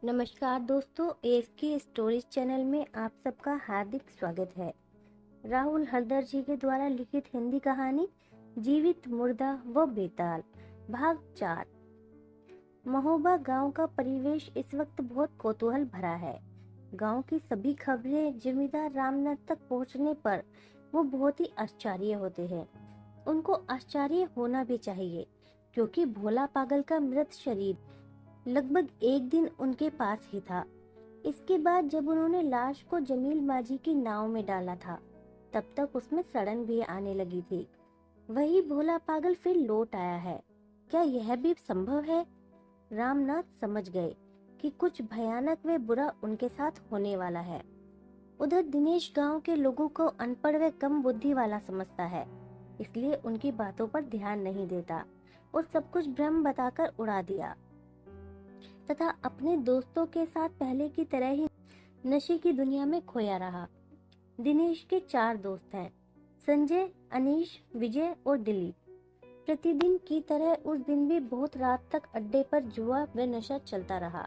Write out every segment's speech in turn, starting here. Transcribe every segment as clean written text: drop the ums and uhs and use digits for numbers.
नमस्कार दोस्तों, ask stories channel में आप सबका हार्दिक स्वागत है। राहुल हलदर जी के द्वारा लिखित हिंदी कहानी जीवित मुर्दा व बेताल भाग 4। महोबा गांव का परिवेश इस वक्त बहुत कौतूहल भरा है। गांव की सभी खबरें जमींदार रामनाथ तक पहुंचने पर वो बहुत ही आश्चर्य होते हैं। उनको आश्चर्य होना भी चाहिए, क्योंकि भोला पागल का मृत शरीर लगभग एक दिन उनके पास ही था। इसके बाद जब उन्होंने लाश को जमील माझी की नाव में डाला था, तब तक उसमें सड़न भी आने लगी थी। वही भोला पागल फिर लौट आया है। क्या यह भी संभव है? रामनाथ समझ गए कि कुछ भयानक व बुरा उनके साथ होने वाला है। उधर दिनेश गांव के लोगों को अनपढ़ व कम बुद्धि वाला समझता है, इसलिए उनकी बातों पर ध्यान नहीं देता और सब कुछ भ्रम बताकर उड़ा दिया तथा अपने दोस्तों के साथ पहले की तरह ही नशे की दुनिया में खोया रहा। दिनेश के 4 दोस्त हैं, संजय, अनीश, विजय और दिलीप। प्रतिदिन की तरह उस दिन भी बहुत रात तक अड्डे पर जुआ व नशा चलता रहा।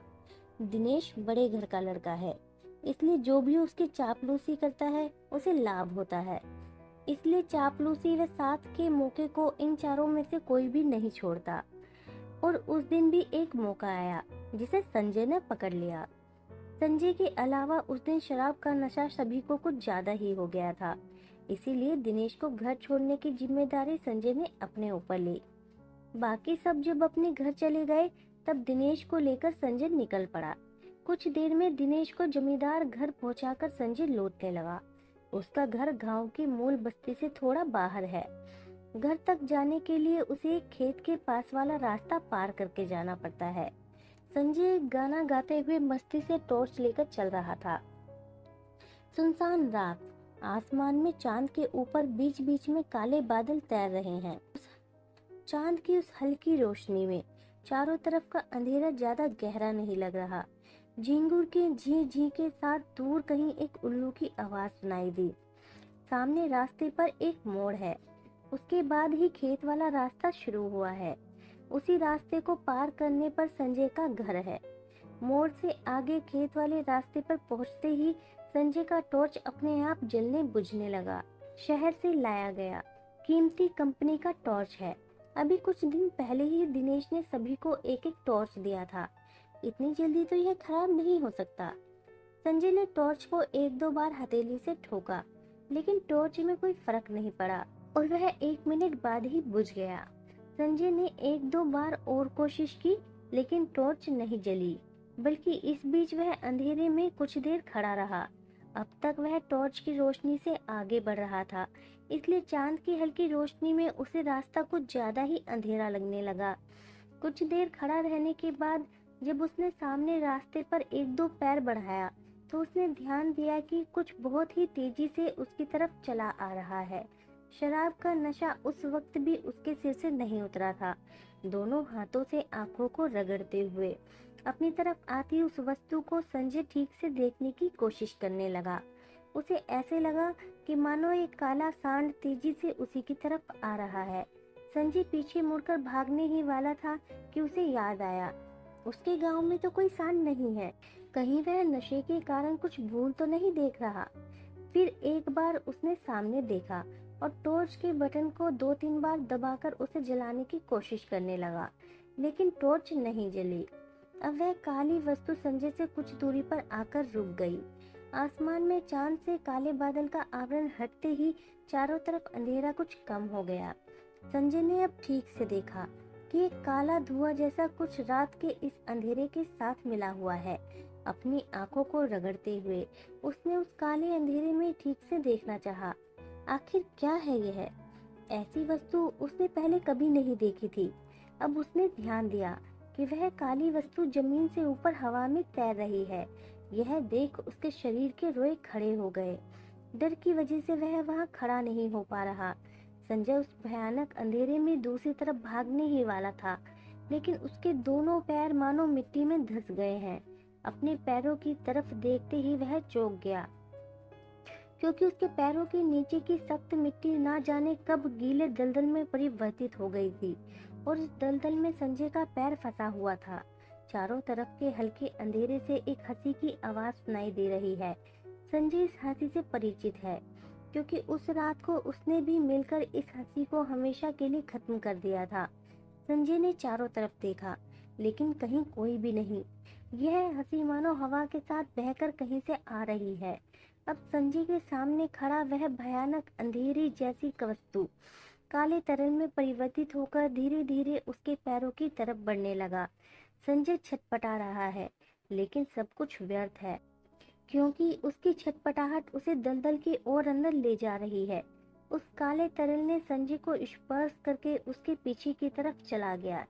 दिनेश बड़े घर का लड़का है, इसलिए जो भी उसकी चापलूसी करता है उसे लाभ होता है। इसलिए चापलूसी व साथ के मौके को इन चारों में से कोई भी नहीं छोड़ता। और उस दिन भी एक मौका आया जिसे संजय ने पकड़ लिया। संजय के अलावा उस दिन शराब का नशा सभी को कुछ ज्यादा ही हो गया था, इसीलिए दिनेश को घर छोड़ने की जिम्मेदारी संजय ने अपने ऊपर ली। बाकी सब जब अपने घर चले गए, तब दिनेश को लेकर संजय निकल पड़ा। कुछ देर में दिनेश को जमींदार घर पहुंचाकर संजय लौटने लगा। उसका घर गांव की मूल बस्ती से थोड़ा बाहर है। घर तक जाने के लिए उसे एक खेत के पास वाला रास्ता पार करके जाना पड़ता है। संजय गाना गाते हुए मस्ती से टॉर्च लेकर चल रहा था। सुनसान रात, आसमान में चांद के ऊपर बीच बीच में काले बादल तैर रहे हैं। चांद की उस हल्की रोशनी में चारों तरफ का अंधेरा ज्यादा गहरा नहीं लग रहा। झिंगुर के झी झी के साथ दूर कहीं एक उल्लू की आवाज सुनाई दी। सामने रास्ते पर एक मोड़ है, उसके बाद ही खेत वाला रास्ता शुरू हुआ है। उसी रास्ते को पार करने पर संजय का घर है। मोड़ से आगे खेत वाले रास्ते पर पहुंचते ही संजय का टॉर्च अपने आप जलने बुझने लगा। शहर से लाया गया कीमती कंपनी का टॉर्च है। अभी कुछ दिन पहले ही दिनेश ने सभी को एक एक टॉर्च दिया था। इतनी जल्दी तो यह खराब नहीं हो सकता। संजय ने टॉर्च को 1-2 बार हथेली से ठोका, लेकिन टॉर्च में कोई फर्क नहीं पड़ा और वह 1 मिनट बाद ही बुझ गया। संजय ने 1-2 बार और कोशिश की, लेकिन टॉर्च नहीं जली, बल्कि इस बीच वह अंधेरे में कुछ देर खड़ा रहा। अब तक वह टॉर्च की रोशनी से आगे बढ़ रहा था, इसलिए चांद की हल्की रोशनी में उसे रास्ता कुछ ज्यादा ही अंधेरा लगने लगा। कुछ देर खड़ा रहने के बाद जब उसने सामने रास्ते पर 1-2 पैर बढ़ाया, तो उसने ध्यान दिया कि कुछ बहुत ही तेजी से उसकी तरफ चला आ रहा है। शराब का नशा उस वक्त भी उसके सिर से नहीं उतरा था। दोनों हाथों से आंखों को रगड़ते हुए अपनी तरफ आती उस वस्तु को संजय ठीक से देखने की कोशिश करने लगा। उसे ऐसे लगा कि मानो एक काला सांड तेजी से उसी की तरफ आ रहा है। संजय पीछे मुड़कर भागने ही वाला था कि उसे याद आया, उसके गांव में तो कोई सांड नहीं है। कहीं वह नशे के कारण कुछ भूल तो नहीं देख रहा। फिर एक बार उसने सामने देखा और टॉर्च के बटन को 2-3 बार दबाकर उसे जलाने की कोशिश करने लगा, लेकिन टॉर्च नहीं जली। अब वह काली वस्तु संजय से कुछ दूरी पर आकर रुक गई। आसमान में चांद से काले बादल का आवरण हटते ही चारों तरफ अंधेरा कुछ कम हो गया। संजय ने अब ठीक से देखा कि एक काला धुआं जैसा कुछ रात के इस अंधेरे के साथ मिला हुआ है। अपनी आंखों को रगड़ते हुए उसने उस काले अंधेरे में ठीक से देखना चाहा। आखिर क्या है यह? ऐसी वस्तु उसने पहले कभी नहीं देखी थी। अब उसने ध्यान दिया कि वह काली वस्तु जमीन से ऊपर हवा में तैर रही है। यह देख उसके शरीर के रोए खड़े हो गए। डर की वजह से वह वहां खड़ा नहीं हो पा रहा। संजय उस भयानक अंधेरे में दूसरी तरफ भागने ही वाला था, लेकिन उसके दोनों पैर मानो मिट्टी में धंस गए हैं। अपने पैरों की तरफ देखते ही वह चौंक गया, क्योंकि उसके पैरों के नीचे की सख्त मिट्टी ना जाने कब गीले दलदल में परिवर्तित हो गई थी और इस दलदल में संजय का पैर फंसा हुआ था। चारों तरफ के हल्के अंधेरे से एक हंसी की आवाज सुनाई दे रही है। संजय इस हंसी से परिचित है क्योंकि उस रात को उसने भी मिलकर इस हंसी को हमेशा के लिए खत्म कर दिया था। संजय ने चारों तरफ देखा लेकिन कहीं कोई भी नहीं। यह हंसी मानो हवा के साथ बहकर कहीं से आ रही है। अब संजय के सामने खड़ा वह भयानक अंधेरी जैसी वस्तु काले तरल में परिवर्तित होकर धीरे धीरे उसके पैरों की तरफ बढ़ने लगा। संजय छटपटा रहा है लेकिन सब कुछ व्यर्थ है क्योंकि उसकी छटपटाहट उसे दलदल की ओर अंदर ले जा रही है। उस काले तरल ने संजय को स्पर्श करके उसके पीछे की तरफ चला गया।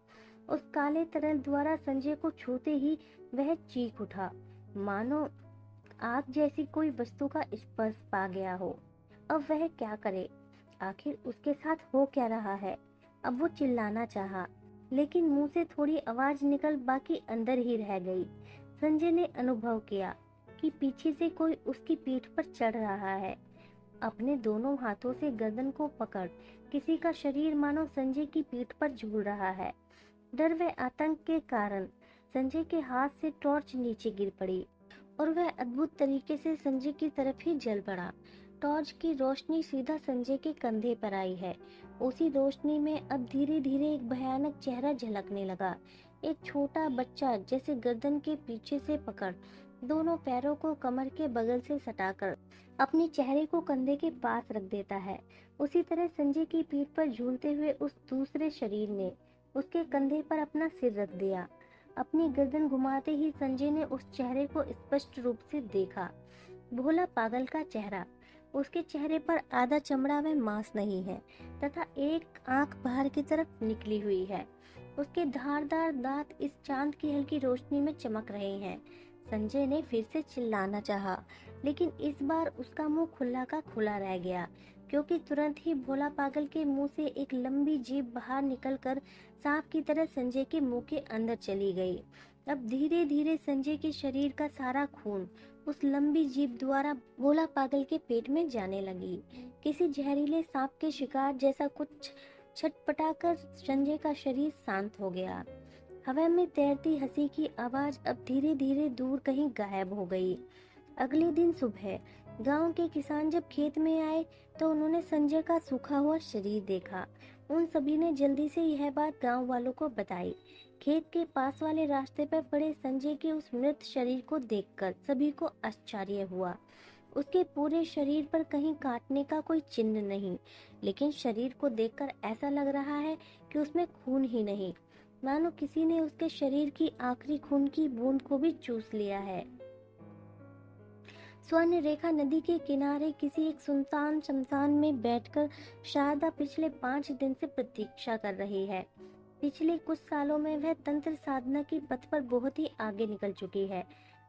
उस काले तरल द्वारा संजय को छूते ही वह चीख उठा, मानो आग जैसी कोई वस्तु का स्पर्श पा गया हो। अब वह क्या करे? आखिर उसके साथ हो क्या रहा है? अब वो चिल्लाना चाहा, लेकिन मुंह से थोड़ी आवाज निकल बाकी अंदर ही रह गई। संजय ने अनुभव किया कि पीछे से कोई उसकी पीठ पर चढ़ रहा है। अपने दोनों हाथों से गर्दन को पकड़ किसी का शरीर मानो संजय की पीठ पर झूल रहा है। डर व आतंक के कारण संजय के हाथ से टॉर्च नीचे गिर पड़ी और वह अद्भुत तरीके से संजय की तरफ ही जल पड़ा। टॉर्च की रोशनी सीधा संजय के कंधे पर आई है। उसी रोशनी में अब धीरे धीरे एक भयानक चेहरा झलकने लगा। एक छोटा बच्चा जैसे गर्दन के पीछे से पकड़ दोनों पैरों को कमर के बगल से सटाकर अपने चेहरे को कंधे के पास रख देता है। उसी तरह संजय की पीठ पर झूलते हुए उस दूसरे शरीर ने उसके कंधे पर अपना सिर रख दिया। अपनी गर्दन घुमाते ही संजय ने उस चेहरे को स्पष्ट रूप से देखा। भोला पागल का चेहरा। उसके चेहरे पर आधा चमड़ा व मांस नहीं है तथा एक आंख बाहर की तरफ निकली हुई है। उसके धारदार दांत इस चांद की हल्की रोशनी में चमक रहे हैं। संजय ने फिर से चिल्लाना चाहा, लेकिन इस बार उसका मुंह खुला का खुला रह गया क्योंकि तुरंत ही भोला पागल के मुंह से एक लंबी जीभ बाहर निकलकर सांप की तरह संजय के मुंह के अंदर चली गई। अब धीरे धीरे संजय के शरीर का सारा खून उस लंबी जीभ द्वारा भोला पागल के पेट में जाने लगी। किसी जहरीले सांप के शिकार जैसा कुछ छटपटाकर संजय का शरीर शांत हो गया। हवा में तैरती हंसी की आवाज अब धीरे धीरे दूर कहीं गायब हो गई। अगले दिन सुबह गांव के किसान जब खेत में आए तो उन्होंने संजय का सूखा हुआ शरीर देखा। उन सभी ने जल्दी से यह बात गांव वालों को बताई। खेत के पास वाले रास्ते पर पड़े संजय के उस मृत शरीर को देखकर सभी को आश्चर्य हुआ। उसके पूरे शरीर पर कहीं काटने का कोई चिन्ह नहीं, लेकिन शरीर को देखकर ऐसा लग रहा है कि उसमें खून ही नहीं, मानो किसी ने उसके शरीर की आखिरी खून की बूंद को भी चूस लिया है। स्वर्ण रेखा नदी के किनारे किसी एक सुनसान शमशान में बैठकर शारदा पिछले 5 दिन से प्रतीक्षा कर रही है। पिछले कुछ सालों में वह तंत्र साधना की पथ पर बहुत ही आगे निकल चुकी है।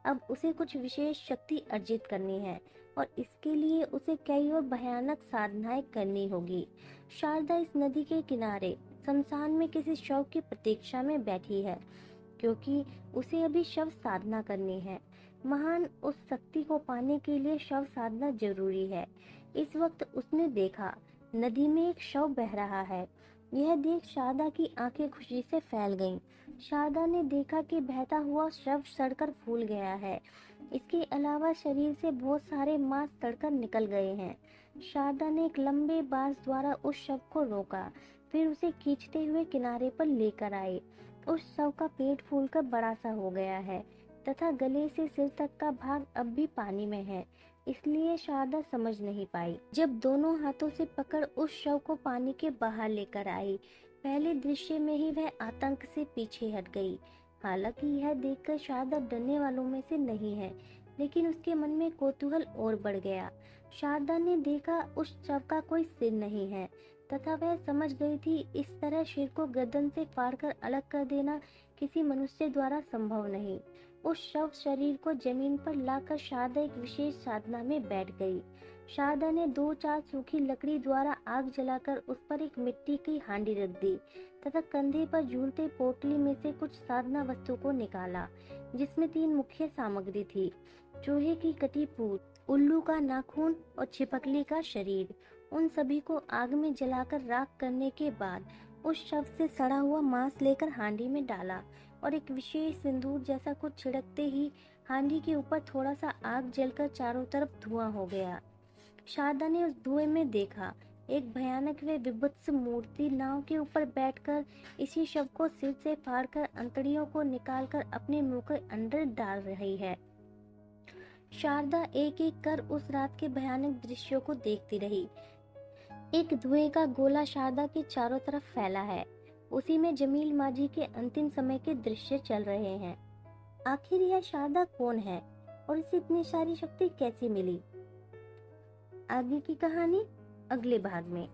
अब उसे कुछ विशेष शक्ति अर्जित करनी है और इसके लिए उसे कई और भयानक साधनाएं करनी होगी। शारदा इस नदी के किनारे शमशान में किसी शव की प्रतीक्षा में बैठी है क्योंकि उसे अभी शव साधना करनी है। महान उस शक्ति को पाने के लिए शव साधना जरूरी है। इस वक्त उसने देखा नदी में एक शव बह रहा है। यह देख शारदा की आंखें खुशी से फैल गईं। शारदा ने देखा कि बहता हुआ शव सड़कर फूल गया है। इसके अलावा शरीर से बहुत सारे मांस सड़कर निकल गए हैं। शारदा ने एक लंबे बांस द्वारा उस शव को रोका, फिर उसे खींचते हुए किनारे पर लेकर आए। उस शव का पेट फूलकर बड़ा सा हो गया है तथा गले से सिर तक का भाग अब भी पानी में है, इसलिए शारदा समझ नहीं पाई। जब दोनों हाथों से पकड़ उस शव को पानी के बाहर लेकर आई, पहले दृश्य में ही वह आतंक से पीछे हट गई। हालांकि यह देखकर शारदा डरने वालों में से नहीं है, लेकिन उसके मन में कौतूहल और बढ़ गया। शारदा ने देखा उस शव का कोई सिर नहीं है तथा वह समझ गई थी इस तरह सिर को गर्दन से फाड़कर अलग कर देना किसी मनुष्य द्वारा संभव नहीं। उस शव शरीर को जमीन पर लाकर शारदा एक विशेष साधना में बैठ गई। शारदा ने 2-4 सूखी लकड़ी द्वारा आग जलाकर उस पर एक मिट्टी की हांडी रख दी तथा कंधे पर झूलते पोटली में से कुछ साधना वस्तु को निकाला, जिसमें 3 मुख्य सामग्री थी: चूहे की कटी पूंछ, उल्लू का नाखून और छिपकली का शरीर। उन सभी को आग में जलाकर राख करने के बाद उस शव से सड़ा हुआ मांस लेकर हांडी में डाला और एक विशेष सिंदूर जैसा कुछ छिड़कते ही हांडी के ऊपर थोड़ा सा आग जलकर चारों तरफ धुआं हो गया। शारदा ने उस धुएं में देखा एक भयानक व विभत्स मूर्ति नाव के ऊपर बैठकर इसी शव को सिर से फाड़कर अंतड़ियों को निकालकर अपने मुंह के अंदर डाल रही है। शारदा एक एक कर उस रात के भयानक दृश्यों को देखती रही। एक धुएं का गोला शारदा के चारों तरफ फैला है, उसी में जमील मांझी के अंतिम समय के दृश्य चल रहे हैं। आखिर यह शारदा कौन है और इसे इतनी सारी शक्ति कैसे मिली? आगे की कहानी अगले भाग में।